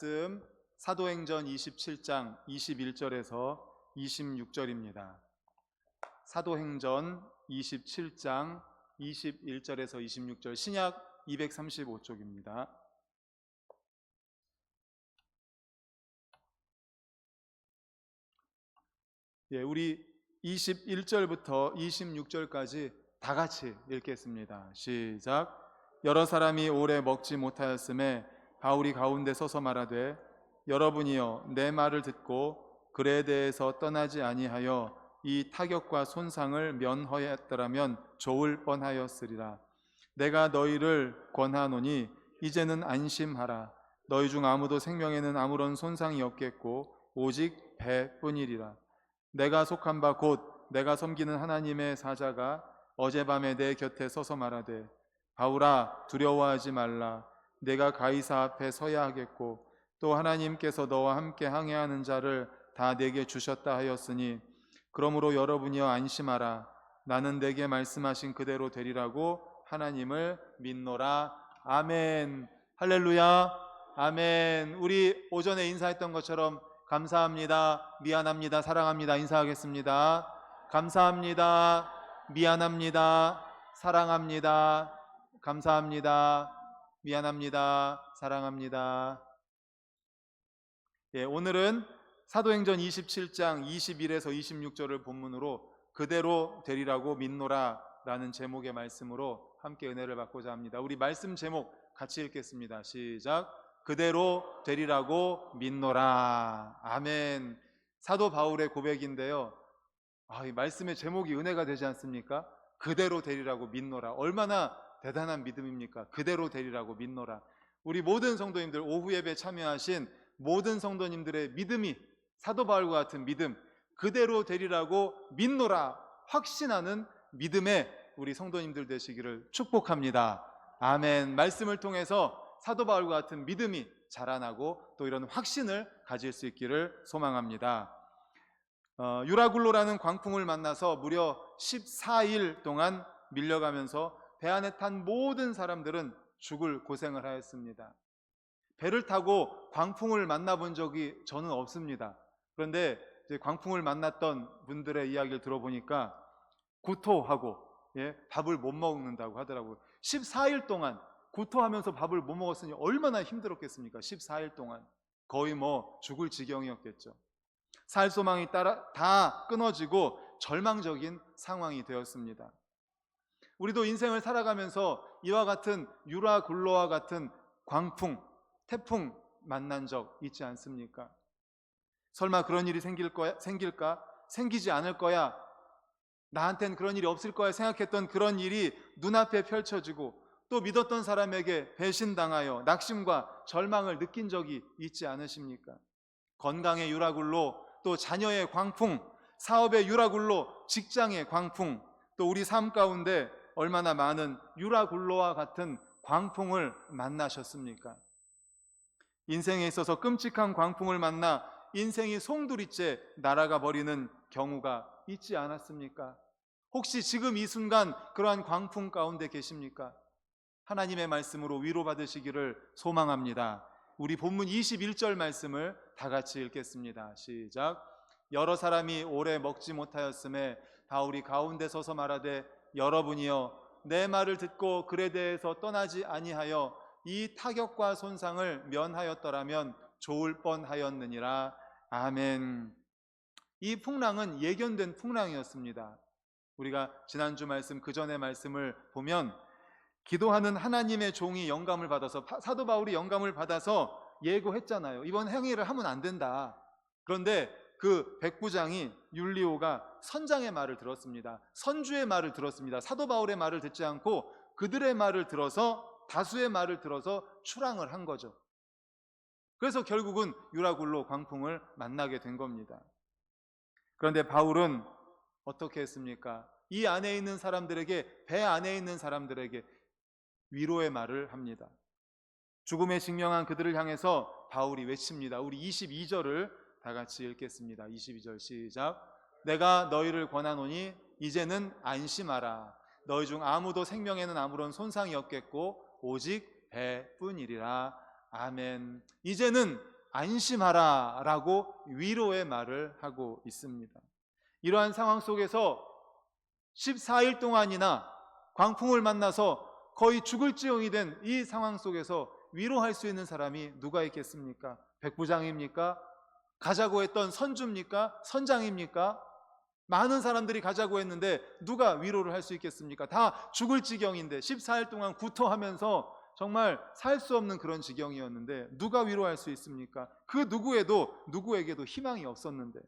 말씀 사도행전 27장 21절에서 26절입니다. 사도행전 27장 21절에서 26절 신약 235쪽입니다. 우리 21절부터 26절까지 다 같이 읽겠습니다. 시작. 여러 사람이 오래 먹지 못하였음에 바울이 가운데 서서 말하되 여러분이여 내 말을 듣고 글에 대해서 떠나지 아니하여 이 타격과 손상을 면하였더라면 좋을 뻔하였으리라. 내가 너희를 권하노니 이제는 안심하라. 너희 중 아무도 생명에는 아무런 손상이 없겠고 오직 배뿐이리라. 내가 속한 바 곧 내가 섬기는 하나님의 사자가 어젯밤에 내 곁에 서서 말하되 바울아 두려워하지 말라. 내가 가이사 앞에 서야 하겠고 또 하나님께서 너와 함께 항해하는 자를 다 내게 주셨다 하였으니 그러므로 여러분이여 안심하라. 나는 내게 말씀하신 그대로 되리라고 하나님을 믿노라. 아멘. 할렐루야. 아멘. 우리 오전에 인사했던 것처럼 감사합니다, 미안합니다, 사랑합니다 인사하겠습니다. 감사합니다, 미안합니다, 사랑합니다. 감사합니다, 미안합니다, 사랑합니다. 오늘은 사도행전 27장 21에서 26절을 본문으로 그대로 되리라고 믿노라 라는 제목의 말씀으로 함께 은혜를 받고자 합니다. 우리 말씀 제목 같이 읽겠습니다. 시작. 그대로 되리라고 믿노라. 아멘. 사도 바울의 고백인데요. 이 말씀의 제목이 은혜가 되지 않습니까? 그대로 되리라고 믿노라. 얼마나 대단한 믿음입니까? 그대로 되리라고 믿노라. 우리 모든 성도님들, 오후 예배 참여하신 모든 성도님들의 믿음이 사도 바울과 같은 믿음, 그대로 되리라고 믿노라 확신하는 믿음의 우리 성도님들 되시기를 축복합니다. 아멘. 말씀을 통해서 사도 바울과 같은 믿음이 자라나고 또 이런 확신을 가질 수 있기를 소망합니다. 유라굴로라는 광풍을 만나서 무려 14일 동안 밀려가면서 배 안에 탄 모든 사람들은 죽을 고생을 하였습니다. 배를 타고 광풍을 만나본 적이 저는 없습니다. 그런데 이제 광풍을 만났던 분들의 이야기를 들어보니까 구토하고 밥을 못 먹는다고 하더라고요. 14일 동안 구토하면서 밥을 못 먹었으니 얼마나 힘들었겠습니까? 14일 동안 거의 죽을 지경이었겠죠. 살 소망이 다 끊어지고 절망적인 상황이 되었습니다. 우리도 인생을 살아가면서 이와 같은 유라굴로와 같은 광풍, 태풍 만난 적 있지 않습니까? 설마 그런 일이 생길까? 생기지 않을 거야. 나한텐 그런 일이 없을 거야 생각했던 그런 일이 눈앞에 펼쳐지고 또 믿었던 사람에게 배신당하여 낙심과 절망을 느낀 적이 있지 않으십니까? 건강의 유라굴로, 또 자녀의 광풍, 사업의 유라굴로, 직장의 광풍, 또 우리 삶 가운데 얼마나 많은 유라굴로와 같은 광풍을 만나셨습니까? 인생에 있어서 끔찍한 광풍을 만나 인생이 송두리째 날아가 버리는 경우가 있지 않았습니까? 혹시 지금 이 순간 그러한 광풍 가운데 계십니까? 하나님의 말씀으로 위로받으시기를 소망합니다. 우리 본문 21절 말씀을 다 같이 읽겠습니다. 시작. 여러 사람이 오래 먹지 못하였음에 바울이 가운데 서서 말하되 여러분이여 내 말을 듣고 글에 대해서 떠나지 아니하여 이 타격과 손상을 면하였더라면 좋을 뻔하였느니라. 아멘. 이 풍랑은 예견된 풍랑이었습니다. 우리가 지난주 말씀 그 전의 말씀을 보면 기도하는 하나님의 종이 영감을 받아서 사도 바울이 영감을 받아서 예고했잖아요. 이번 행위를 하면 안 된다. 그런데 그 백부장이 율리오가 선장의 말을 들었습니다. 선주의 말을 들었습니다. 사도 바울의 말을 듣지 않고 그들의 말을 들어서 다수의 말을 들어서 출항을 한 거죠. 그래서 결국은 유라굴로 광풍을 만나게 된 겁니다. 그런데 바울은 어떻게 했습니까? 이 안에 있는 사람들에게, 배 안에 있는 사람들에게 위로의 말을 합니다. 죽음에 직면한 그들을 향해서 바울이 외칩니다. 우리 22절을 다 같이 읽겠습니다. 22절 시작. 내가 너희를 권하노니 이제는 안심하라. 너희 중 아무도 생명에는 아무런 손상이 없겠고 오직 배뿐이리라. 아멘. 이제는 안심하라 라고 위로의 말을 하고 있습니다. 이러한 상황 속에서 14일 동안이나 광풍을 만나서 거의 죽을 지경이 된 이 상황 속에서 위로할 수 있는 사람이 누가 있겠습니까? 백부장입니까? 가자고 했던 선주입니까? 선장입니까? 많은 사람들이 가자고 했는데 누가 위로를 할 수 있겠습니까? 다 죽을 지경인데 14일 동안 구토하면서 정말 살 수 없는 그런 지경이었는데 누가 위로할 수 있습니까? 그 누구에게도 희망이 없었는데.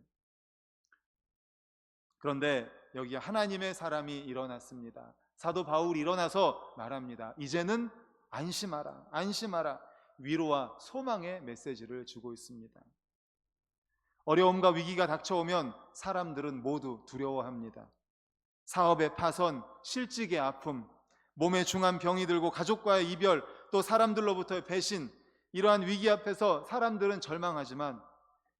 그런데 여기 하나님의 사람이 일어났습니다. 사도 바울이 일어나서 말합니다. 이제는 안심하라, 안심하라. 위로와 소망의 메시지를 주고 있습니다. 어려움과 위기가 닥쳐오면 사람들은 모두 두려워합니다. 사업의 파손, 실직의 아픔, 몸에 중한 병이 들고 가족과의 이별, 또 사람들로부터의 배신, 이러한 위기 앞에서 사람들은 절망하지만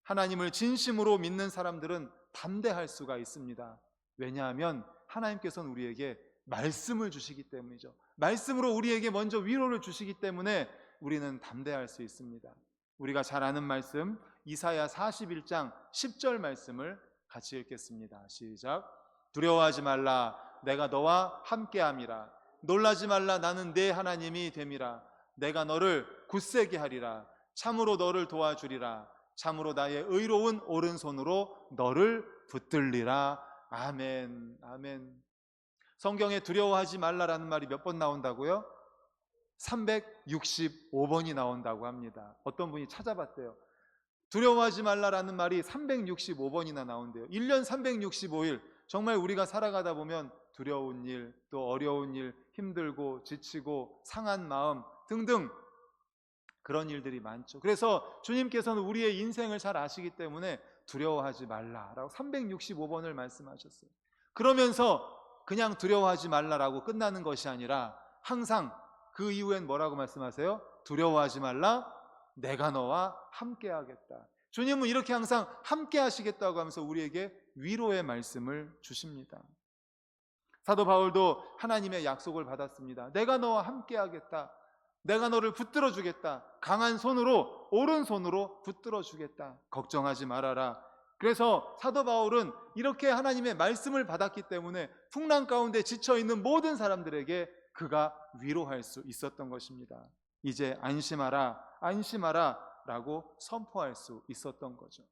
하나님을 진심으로 믿는 사람들은 담대할 수가 있습니다. 왜냐하면 하나님께서는 우리에게 말씀을 주시기 때문이죠. 말씀으로 우리에게 먼저 위로를 주시기 때문에 우리는 담대할 수 있습니다. 우리가 잘 아는 말씀 이사야 41장 10절 말씀을 같이 읽겠습니다. 시작. 두려워하지 말라, 내가 너와 함께함이라. 놀라지 말라, 나는 네 하나님이 됨이라. 내가 너를 굳세게 하리라. 참으로 너를 도와주리라. 참으로 나의 의로운 오른손으로 너를 붙들리라. 아멘, 아멘. 성경에 두려워하지 말라라는 말이 몇 번 나온다고요? 365번이 나온다고 합니다. 어떤 분이 찾아봤대요. 두려워하지 말라라는 말이 365번이나 나온대요. 1년 365일 정말 우리가 살아가다 보면 두려운 일, 또 어려운 일, 힘들고 지치고 상한 마음 등등 그런 일들이 많죠. 그래서 주님께서는 우리의 인생을 잘 아시기 때문에 두려워하지 말라라고 365번을 말씀하셨어요. 그러면서 그냥 두려워하지 말라라고 끝나는 것이 아니라 항상 그 이후엔 뭐라고 말씀하세요? 두려워하지 말라, 내가 너와 함께 하겠다. 주님은 이렇게 항상 함께 하시겠다고 하면서 우리에게 위로의 말씀을 주십니다. 사도 바울도 하나님의 약속을 받았습니다. 내가 너와 함께 하겠다. 내가 너를 붙들어 주겠다. 강한 손으로, 오른손으로 붙들어 주겠다. 걱정하지 말아라. 그래서 사도 바울은 이렇게 하나님의 말씀을 받았기 때문에 풍랑 가운데 지쳐있는 모든 사람들에게 그가 위로할 수 있었던 것입니다. 이제 안심하라, 안심하라 라고 선포할 수 있었던 거죠.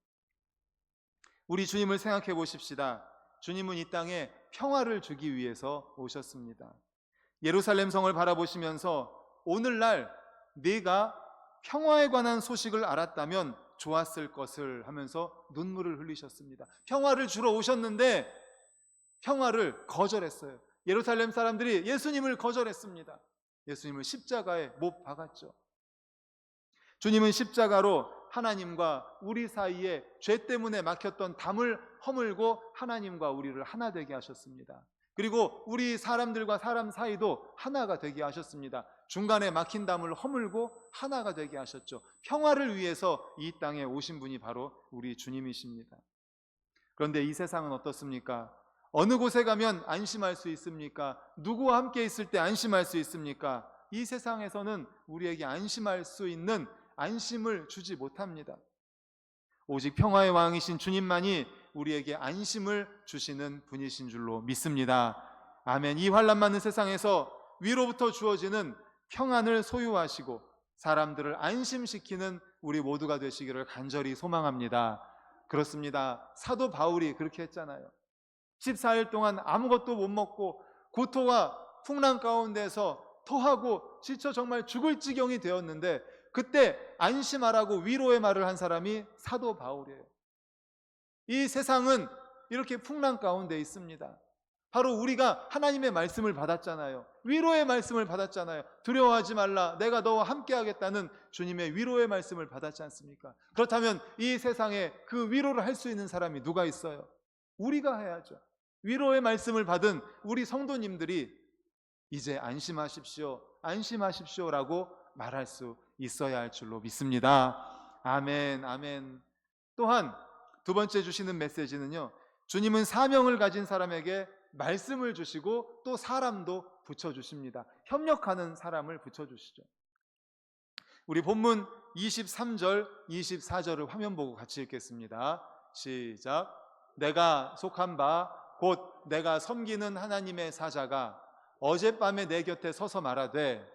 우리 주님을 생각해 보십시다. 주님은 이 땅에 평화를 주기 위해서 오셨습니다. 예루살렘 성을 바라보시면서 오늘날 네가 평화에 관한 소식을 알았다면 좋았을 것을 하면서 눈물을 흘리셨습니다. 평화를 주러 오셨는데 평화를 거절했어요. 예루살렘 사람들이 예수님을 거절했습니다. 예수님을 십자가에 못 박았죠. 주님은 십자가로 하나님과 우리 사이에 죄 때문에 막혔던 담을 허물고 하나님과 우리를 하나 되게 하셨습니다. 그리고 우리 사람들과 사람 사이도 하나가 되게 하셨습니다. 중간에 막힌 담을 허물고 하나가 되게 하셨죠. 평화를 위해서 이 땅에 오신 분이 바로 우리 주님이십니다. 그런데 이 세상은 어떻습니까? 어느 곳에 가면 안심할 수 있습니까? 누구와 함께 있을 때 안심할 수 있습니까? 이 세상에서는 우리에게 안심할 수 있는 안심을 주지 못합니다. 오직 평화의 왕이신 주님만이 우리에게 안심을 주시는 분이신 줄로 믿습니다. 아멘. 이 환난 많은 세상에서 위로부터 주어지는 평안을 소유하시고 사람들을 안심시키는 우리 모두가 되시기를 간절히 소망합니다. 그렇습니다. 사도 바울이 그렇게 했잖아요. 14일 동안 아무것도 못 먹고 고토와 풍랑 가운데서 토하고 지쳐 정말 죽을 지경이 되었는데 그때 안심하라고 위로의 말을 한 사람이 사도 바울이에요. 이 세상은 이렇게 풍랑 가운데 있습니다. 바로 우리가 하나님의 말씀을 받았잖아요. 위로의 말씀을 받았잖아요. 두려워하지 말라, 내가 너와 함께 하겠다는 주님의 위로의 말씀을 받았지 않습니까? 그렇다면 이 세상에 그 위로를 할 수 있는 사람이 누가 있어요? 우리가 해야죠. 위로의 말씀을 받은 우리 성도님들이 이제 안심하십시오, 안심하십시오라고 말할 수 있어야 할 줄로 믿습니다. 아멘, 아멘. 또한 두 번째 주시는 메시지는요, 주님은 사명을 가진 사람에게 말씀을 주시고 또 사람도 붙여주십니다. 협력하는 사람을 붙여주시죠. 우리 본문 23절, 24절을 화면 보고 같이 읽겠습니다. 시작. 내가 속한 바 곧 내가 섬기는 하나님의 사자가 어젯밤에 내 곁에 서서 말하되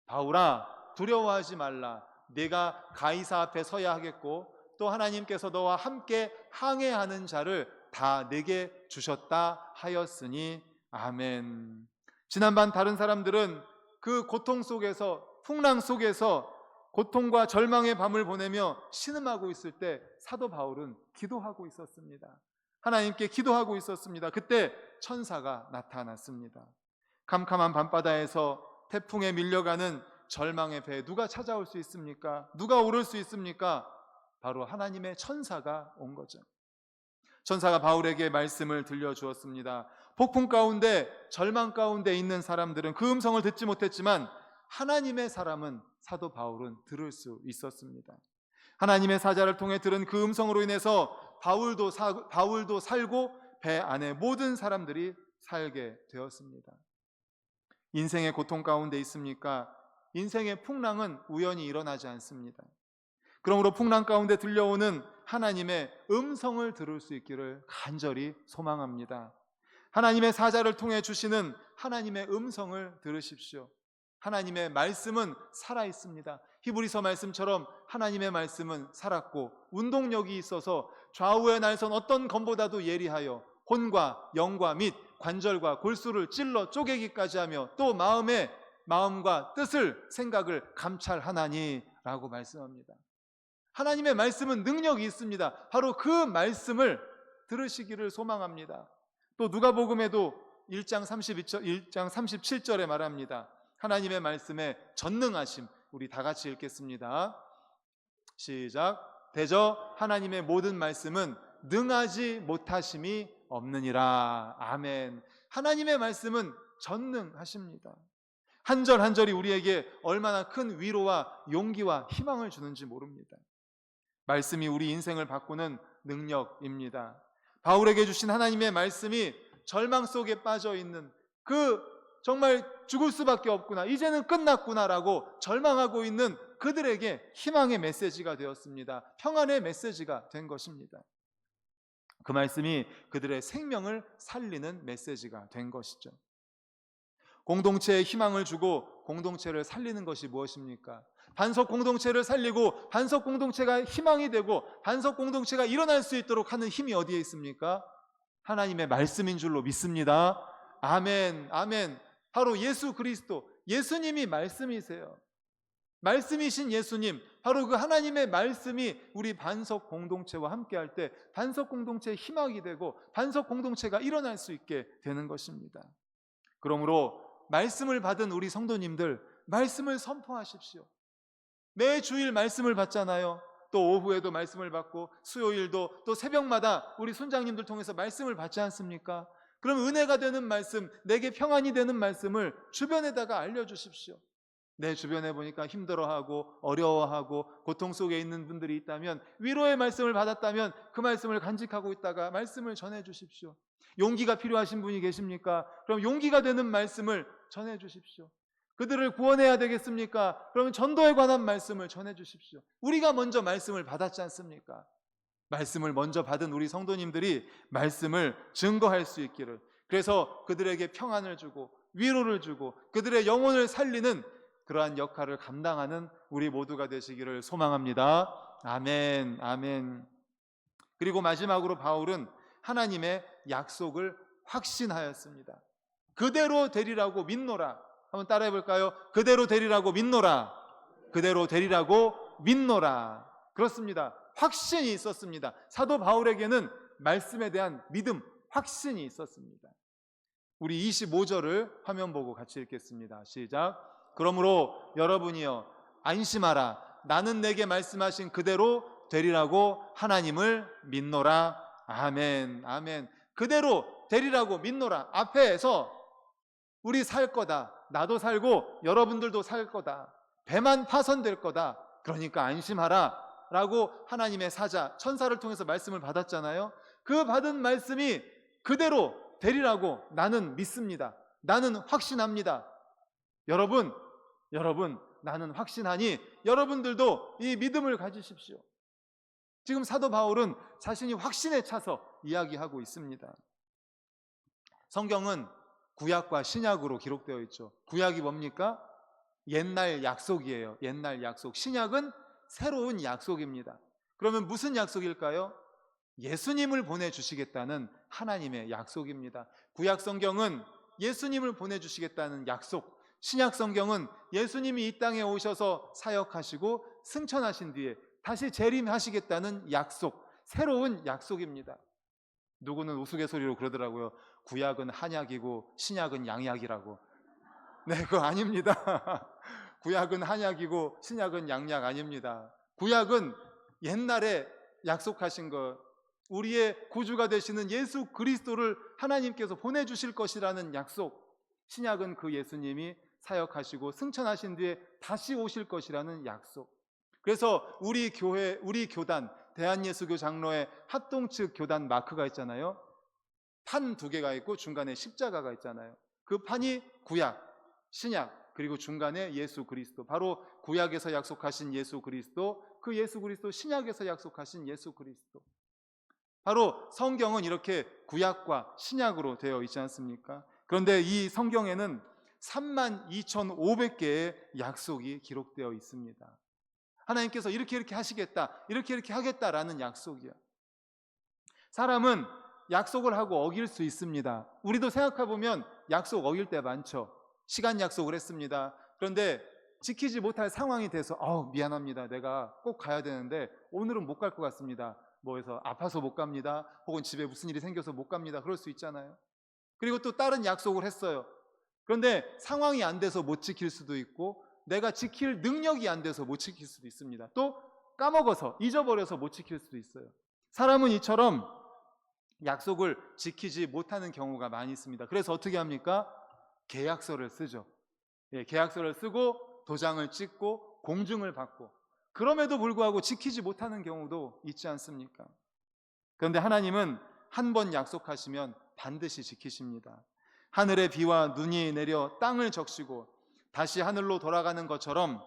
바울아 두려워하지 말라. 네가 가이사 앞에 서야 하겠고 또 하나님께서 너와 함께 항해하는 자를 다 내게 주셨다 하였으니 아멘. 지난번 다른 사람들은 그 고통 속에서, 풍랑 속에서 고통과 절망의 밤을 보내며 신음하고 있을 때 사도 바울은 기도하고 있었습니다. 하나님께 기도하고 있었습니다. 그때 천사가 나타났습니다. 캄캄한 밤바다에서 태풍에 밀려가는 절망의 배에 누가 찾아올 수 있습니까? 누가 오를 수 있습니까? 바로 하나님의 천사가 온 거죠. 천사가 바울에게 말씀을 들려주었습니다. 폭풍 가운데, 절망 가운데 있는 사람들은 그 음성을 듣지 못했지만 하나님의 사람은, 사도 바울은 들을 수 있었습니다. 하나님의 사자를 통해 들은 그 음성으로 인해서 바울도 살고 배 안에 모든 사람들이 살게 되었습니다. 인생의 고통 가운데 있습니까? 인생의 풍랑은 우연히 일어나지 않습니다. 그러므로 풍랑 가운데 들려오는 하나님의 음성을 들을 수 있기를 간절히 소망합니다. 하나님의 사자를 통해 주시는 하나님의 음성을 들으십시오. 하나님의 말씀은 살아있습니다. 히브리서 말씀처럼 하나님의 말씀은 살았고 운동력이 있어서 좌우의 날선 어떤 검보다도 예리하여 혼과 영과 및 관절과 골수를 찔러 쪼개기까지 하며 또 마음과 뜻을, 생각을 감찰하나니 라고 말씀합니다. 하나님의 말씀은 능력이 있습니다. 바로 그 말씀을 들으시기를 소망합니다. 또 누가복음에도 1장 37절에 말합니다. 하나님의 말씀에 전능하심, 우리 다 같이 읽겠습니다. 시작. 대저 하나님의 모든 말씀은 능하지 못하심이 없느니라. 아멘. 하나님의 말씀은 전능하십니다. 한 절 한 절이 우리에게 얼마나 큰 위로와 용기와 희망을 주는지 모릅니다. 말씀이 우리 인생을 바꾸는 능력입니다. 바울에게 주신 하나님의 말씀이 절망 속에 빠져 있는, 그 정말 죽을 수밖에 없구나, 이제는 끝났구나라고 절망하고 있는 그들에게 희망의 메시지가 되었습니다. 평안의 메시지가 된 것입니다. 그 말씀이 그들의 생명을 살리는 메시지가 된 것이죠. 공동체에 희망을 주고 공동체를 살리는 것이 무엇입니까? 반석 공동체를 살리고 반석 공동체가 희망이 되고 반석 공동체가 일어날 수 있도록 하는 힘이 어디에 있습니까? 하나님의 말씀인 줄로 믿습니다. 아멘, 아멘. 바로 예수 그리스도, 예수님이 말씀이세요. 말씀이신 예수님, 바로 그 하나님의 말씀이 우리 반석 공동체와 함께할 때 반석 공동체의 희망이 되고 반석 공동체가 일어날 수 있게 되는 것입니다. 그러므로 말씀을 받은 우리 성도님들, 말씀을 선포하십시오. 매 주일 말씀을 받잖아요. 또 오후에도 말씀을 받고 수요일도 또 새벽마다 우리 손장님들 통해서 말씀을 받지 않습니까? 그럼 은혜가 되는 말씀, 내게 평안이 되는 말씀을 주변에다가 알려주십시오. 내 주변에 보니까 힘들어하고 어려워하고 고통 속에 있는 분들이 있다면, 위로의 말씀을 받았다면 그 말씀을 간직하고 있다가 말씀을 전해주십시오. 용기가 필요하신 분이 계십니까? 그럼 용기가 되는 말씀을 전해주십시오. 그들을 구원해야 되겠습니까? 그러면 전도에 관한 말씀을 전해주십시오. 우리가 먼저 말씀을 받았지 않습니까? 말씀을 먼저 받은 우리 성도님들이 말씀을 증거할 수 있기를, 그래서 그들에게 평안을 주고 위로를 주고 그들의 영혼을 살리는 그러한 역할을 감당하는 우리 모두가 되시기를 소망합니다. 아멘, 아멘. 그리고 마지막으로 바울은 하나님의 약속을 확신하였습니다. 그대로 되리라고 믿노라. 한번 따라해 볼까요? 그대로 되리라고 믿노라. 그대로 되리라고 믿노라. 그렇습니다. 확신이 있었습니다. 사도 바울에게는 말씀에 대한 믿음, 확신이 있었습니다. 우리 25절을 화면 보고 같이 읽겠습니다. 시작. 그러므로 여러분이여 안심하라. 나는 내게 말씀하신 그대로 되리라고 하나님을 믿노라. 아멘, 아멘. 그대로 되리라고 믿노라. 앞에서 우리 살 거다, 나도 살고 여러분들도 살 거다, 배만 파손될 거다, 그러니까 안심하라 라고 하나님의 사자, 천사를 통해서 말씀을 받았잖아요. 그 받은 말씀이 그대로 되리라고 나는 믿습니다. 나는 확신합니다. 여러분, 나는 확신하니 여러분들도 이 믿음을 가지십시오. 지금 사도 바울은 자신이 확신에 차서 이야기하고 있습니다. 성경은 구약과 신약으로 기록되어 있죠. 구약이 뭡니까? 옛날 약속이에요. 옛날 약속. 신약은 새로운 약속입니다. 그러면 무슨 약속일까요? 예수님을 보내주시겠다는 하나님의 약속입니다. 구약 성경은 예수님을 보내주시겠다는 약속, 신약 성경은 예수님이 이 땅에 오셔서 사역하시고 승천하신 뒤에 다시 재림하시겠다는 약속, 새로운 약속입니다. 누구는 우스갯소리로 그러더라고요. 구약은 한약이고 신약은 양약이라고. 네, 그거 아닙니다. 구약은 한약이고 신약은 양약 아닙니다. 구약은 옛날에 약속하신 것, 우리의 구주가 되시는 예수 그리스도를 하나님께서 보내주실 것이라는 약속, 신약은 그 예수님이 사역하시고 승천하신 뒤에 다시 오실 것이라는 약속. 그래서 우리 교회, 우리 교단, 대한예수교 장로회 합동 측 교단 마크가 있잖아요. 판 2개가 있고 중간에 십자가가 있잖아요. 그 판이 구약, 신약, 그리고 중간에 예수 그리스도, 바로 구약에서 약속하신 예수 그리스도, 그 예수 그리스도 신약에서 약속하신 예수 그리스도. 바로 성경은 이렇게 구약과 신약으로 되어 있지 않습니까? 그런데 이 성경에는 32,500개의 약속이 기록되어 있습니다. 하나님께서 이렇게 하시겠다, 이렇게 하겠다라는 약속이야. 사람은 약속을 하고 어길 수 있습니다. 우리도 생각해보면 약속 어길 때 많죠. 시간 약속을 했습니다. 그런데 지키지 못할 상황이 돼서 미안합니다. 내가 꼭 가야 되는데 오늘은 못 갈 것 같습니다. 해서 아파서 못 갑니다. 혹은 집에 무슨 일이 생겨서 못 갑니다. 그럴 수 있잖아요. 그리고 또 다른 약속을 했어요. 그런데 상황이 안 돼서 못 지킬 수도 있고 내가 지킬 능력이 안 돼서 못 지킬 수도 있습니다. 또 까먹어서 잊어버려서 못 지킬 수도 있어요. 사람은 이처럼 약속을 지키지 못하는 경우가 많이 있습니다. 그래서 어떻게 합니까? 계약서를 쓰죠. 계약서를 쓰고 도장을 찍고 공증을 받고, 그럼에도 불구하고 지키지 못하는 경우도 있지 않습니까? 그런데 하나님은 한 번 약속하시면 반드시 지키십니다. 하늘의 비와 눈이 내려 땅을 적시고 다시 하늘로 돌아가는 것처럼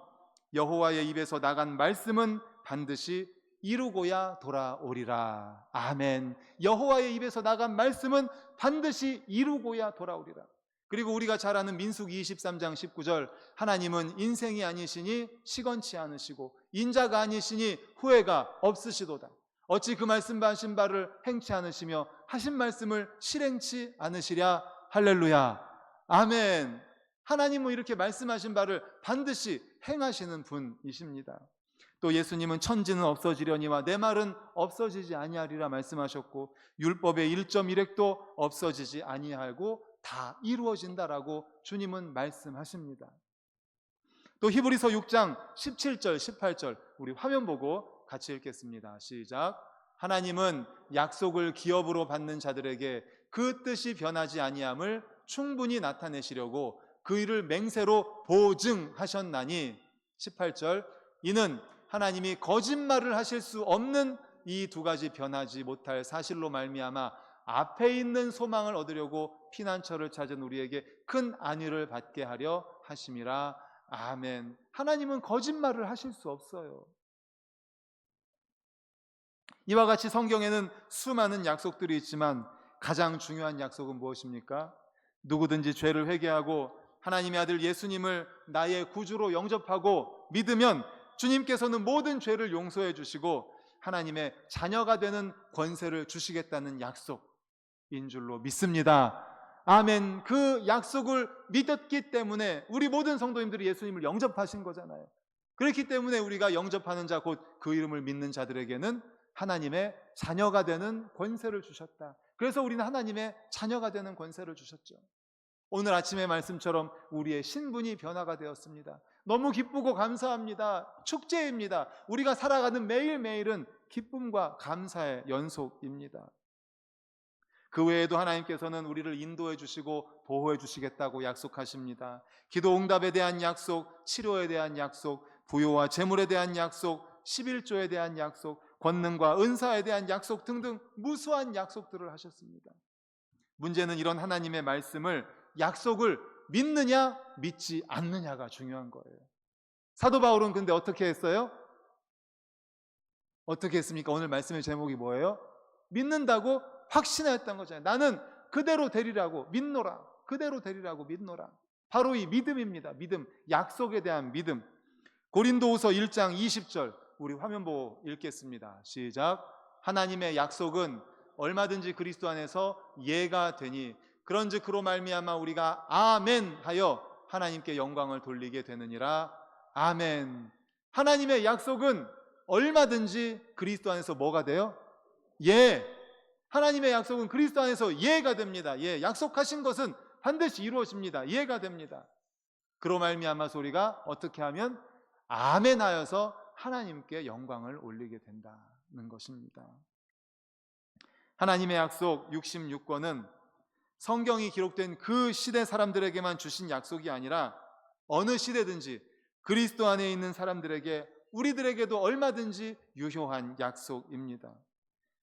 여호와의 입에서 나간 말씀은 반드시 이루고야 돌아오리라. 아멘. 여호와의 입에서 나간 말씀은 반드시 이루고야 돌아오리라. 그리고 우리가 잘 아는 민수기 23장 19절, 하나님은 인생이 아니시니 시건치 않으시고 인자가 아니시니 후회가 없으시도다. 어찌 그 말씀하신 바를 행치 않으시며 하신 말씀을 실행치 않으시랴. 할렐루야. 아멘. 하나님은 이렇게 말씀하신 바를 반드시 행하시는 분이십니다. 또 예수님은 천지는 없어지려니와 내 말은 없어지지 아니하리라 말씀하셨고, 율법의 1.1획도 없어지지 아니하고 다 이루어진다라고 주님은 말씀하십니다. 또 히브리서 6장 17절 18절 우리 화면 보고 같이 읽겠습니다. 시작. 하나님은 약속을 기업으로 받는 자들에게 그 뜻이 변하지 아니함을 충분히 나타내시려고 그 일을 맹세로 보증하셨나니, 18절, 이는 하나님이 거짓말을 하실 수 없는 이 2가지 변하지 못할 사실로 말미암아 앞에 있는 소망을 얻으려고 피난처를 찾은 우리에게 큰 안위를 받게 하려 하심이라. 아멘. 하나님은 거짓말을 하실 수 없어요. 이와 같이 성경에는 수많은 약속들이 있지만 가장 중요한 약속은 무엇입니까? 누구든지 죄를 회개하고 하나님의 아들 예수님을 나의 구주로 영접하고 믿으면 주님께서는 모든 죄를 용서해 주시고 하나님의 자녀가 되는 권세를 주시겠다는 약속인 줄로 믿습니다. 아멘. 그 약속을 믿었기 때문에 우리 모든 성도님들이 예수님을 영접하신 거잖아요. 그렇기 때문에 우리가 영접하는 자, 곧 그 이름을 믿는 자들에게는 하나님의 자녀가 되는 권세를 주셨다. 그래서 우리는 하나님의 자녀가 되는 권세를 주셨죠. 오늘 아침의 말씀처럼 우리의 신분이 변화가 되었습니다. 너무 기쁘고 감사합니다. 축제입니다. 우리가 살아가는 매일매일은 기쁨과 감사의 연속입니다. 그 외에도 하나님께서는 우리를 인도해 주시고 보호해 주시겠다고 약속하십니다. 기도 응답에 대한 약속, 치료에 대한 약속, 부요와 재물에 대한 약속, 11조에 대한 약속, 권능과 은사에 대한 약속 등등 무수한 약속들을 하셨습니다. 문제는 이런 하나님의 말씀을, 약속을 믿느냐 믿지 않느냐가 중요한 거예요. 사도 바울은 근데 어떻게 했어요? 어떻게 했습니까? 오늘 말씀의 제목이 뭐예요? 믿는다고 확신했던 거잖아요. 나는 그대로 되리라고 믿노라. 그대로 되리라고 믿노라. 바로 이 믿음입니다. 믿음, 약속에 대한 믿음. 고린도후서 1장 20절 우리 화면 보고 읽겠습니다. 시작. 하나님의 약속은 얼마든지 그리스도 안에서 예가 되니 그런즉 그로 말미암아 우리가 아멘 하여 하나님께 영광을 돌리게 되느니라. 아멘. 하나님의 약속은 얼마든지 그리스도 안에서 뭐가 돼요? 예. 하나님의 약속은 그리스도 안에서 예가 됩니다. 예. 약속하신 것은 반드시 이루어집니다. 예가 됩니다. 그로 말미암아서 우리가 어떻게 하면 아멘 하여서 하나님께 영광을 올리게 된다는 것입니다. 하나님의 약속 66권은 성경이 기록된 그 시대 사람들에게만 주신 약속이 아니라 어느 시대든지 그리스도 안에 있는 사람들에게 우리들에게도 얼마든지 유효한 약속입니다.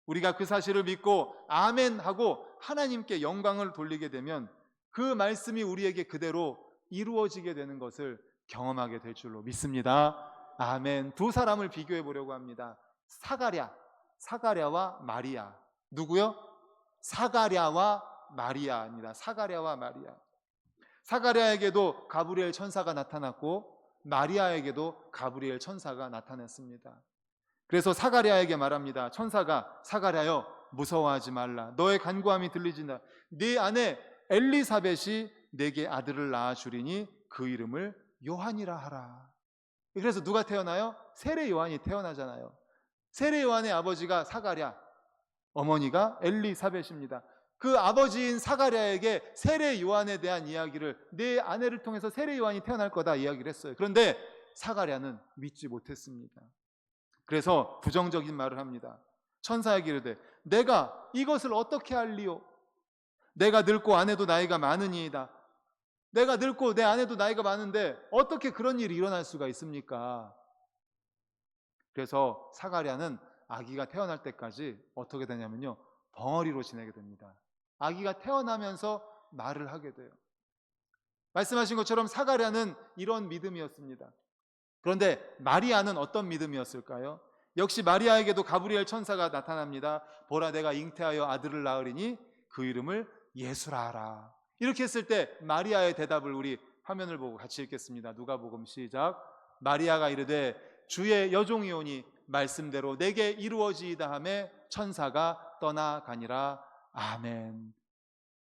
우리가 그 사실을 믿고 아멘 하고 하나님께 영광을 돌리게 되면 그 말씀이 우리에게 그대로 이루어지게 되는 것을 경험하게 될 줄로 믿습니다. 아멘. 두 사람을 비교해 보려고 합니다. 사가랴와 마리아. 누구요? 사가랴와 마리아입니다. 사가랴와 마리아. 사가랴에게도 가브리엘 천사가 나타났고 마리아에게도 가브리엘 천사가 나타났습니다. 그래서 사가랴에게 말합니다. 천사가 사가랴여 무서워하지 말라. 너의 간구함이 들리진다. 네 아내 엘리사벳이 내게 아들을 낳아 주리니 그 이름을 요한이라 하라. 그래서 누가 태어나요? 세례 요한이 태어나잖아요. 세례 요한의 아버지가 사가랴, 어머니가 엘리사벳입니다. 그 아버지인 사가랴에게 세례 요한에 대한 이야기를 내 아내를 통해서 세례 요한이 태어날 거다 이야기를 했어요. 그런데 사가랴는 믿지 못했습니다. 그래서 부정적인 말을 합니다. 천사에게 이르되 내가 이것을 어떻게 알리오? 내가 늙고 아내도 나이가 많으니이다. 내가 늙고 내 아내도 나이가 많은데 어떻게 그런 일이 일어날 수가 있습니까? 그래서 사가랴는 아기가 태어날 때까지 어떻게 되냐면요, 벙어리로 지내게 됩니다. 아기가 태어나면서 말을 하게 돼요. 말씀하신 것처럼 사가랴는 이런 믿음이었습니다. 그런데 마리아는 어떤 믿음이었을까요? 역시 마리아에게도 가브리엘 천사가 나타납니다. 보라 내가 잉태하여 아들을 낳으리니 그 이름을 예수라 하라. 이렇게 했을 때 마리아의 대답을 우리 화면을 보고 같이 읽겠습니다. 누가복음 시작. 마리아가 이르되 주의 여종이오니 말씀대로 내게 이루어지이다 하매 천사가 떠나가니라. 아멘.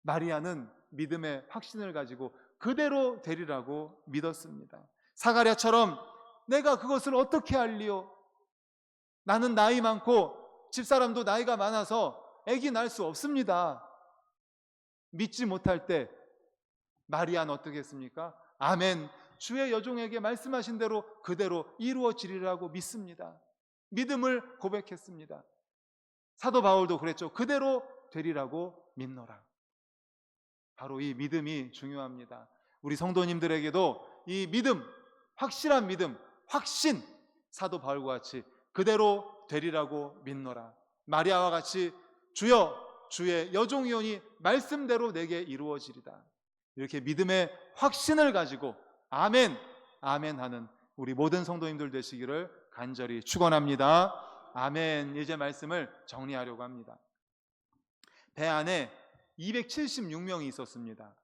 마리아는 믿음의 확신을 가지고 그대로 되리라고 믿었습니다. 사가랴처럼 내가 그것을 어떻게 알리오? 나는 나이 많고 집사람도 나이가 많아서 아기 낳을 수 없습니다. 믿지 못할 때 마리아는 어떻게 했습니까? 아멘. 주의 여종에게 말씀하신 대로 그대로 이루어지리라고 믿습니다. 믿음을 고백했습니다. 사도 바울도 그랬죠. 그대로 되리라고 믿노라. 바로 이 믿음이 중요합니다. 우리 성도님들에게도 이 믿음, 확실한 믿음, 확신, 사도 바울과 같이 그대로 되리라고 믿노라. 마리아와 같이 주여 주의 여종이오니 말씀대로 내게 이루어지리다. 이렇게 믿음의 확신을 가지고 아멘, 아멘 하는 우리 모든 성도님들 되시기를 간절히 축원합니다. 아멘. 이제 말씀을 정리하려고 합니다. 배 안에 276명이 있었습니다.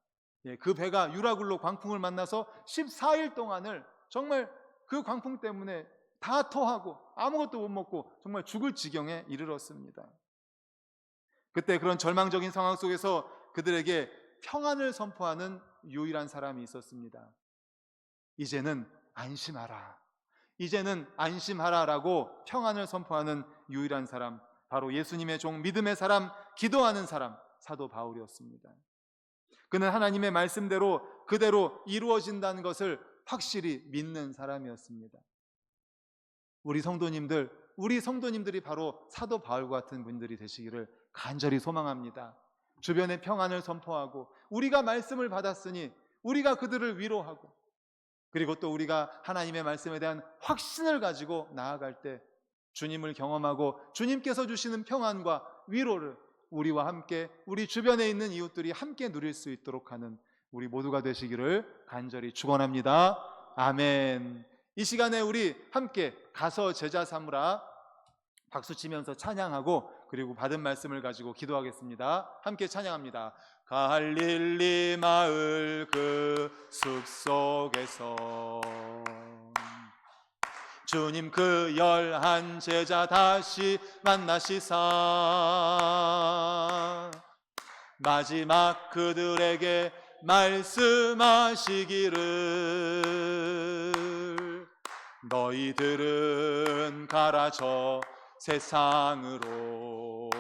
그 배가 유라굴로 광풍을 만나서 14일 동안을 정말 그 광풍 때문에 다 토하고 아무것도 못 먹고 정말 죽을 지경에 이르렀습니다. 그때 그런 절망적인 상황 속에서 그들에게 평안을 선포하는 유일한 사람이 있었습니다. 이제는 안심하라. 이제는 안심하라라고 평안을 선포하는 유일한 사람, 바로 예수님의 종 믿음의 사람, 기도하는 사람, 사도 바울이었습니다. 그는 하나님의 말씀대로 그대로 이루어진다는 것을 확실히 믿는 사람이었습니다. 우리 성도님들이 바로 사도 바울과 같은 분들이 되시기를 간절히 소망합니다. 주변에 평안을 선포하고 우리가 말씀을 받았으니 우리가 그들을 위로하고 그리고 또 우리가 하나님의 말씀에 대한 확신을 가지고 나아갈 때 주님을 경험하고 주님께서 주시는 평안과 위로를 우리와 함께 우리 주변에 있는 이웃들이 함께 누릴 수 있도록 하는 우리 모두가 되시기를 간절히 축원합니다. 아멘. 이 시간에 우리 함께 가서 제자 삼으라 박수 치면서 찬양하고 그리고 받은 말씀을 가지고 기도하겠습니다. 함께 찬양합니다. 갈릴리 마을 그 숲속에서 주님 그 11 제자 다시 만나시사 마지막 그들에게 말씀하시기를 너희들은 가라 저 세상으로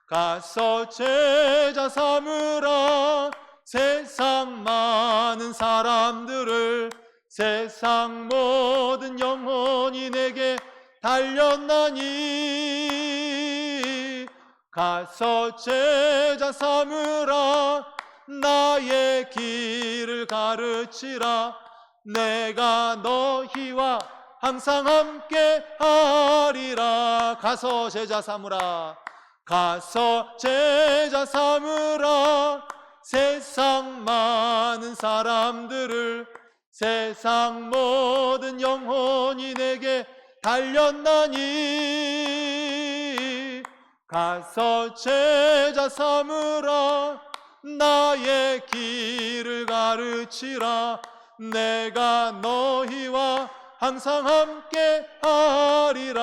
가서 제자 삼으라 세상 많은 사람들을 세상 모든 영혼이 내게 달렸나니 가서 제자 삼으라 나의 길을 가르치라 내가 너희와 항상 함께 하리라. 가서 제자 삼으라 가서 제자 삼으라 세상 많은 사람들을 세상 모든 영혼이 내게 달렸나니 가서 제자 삼으라 나의 길을 가르치라 내가 너희와 항상 함께 하리라.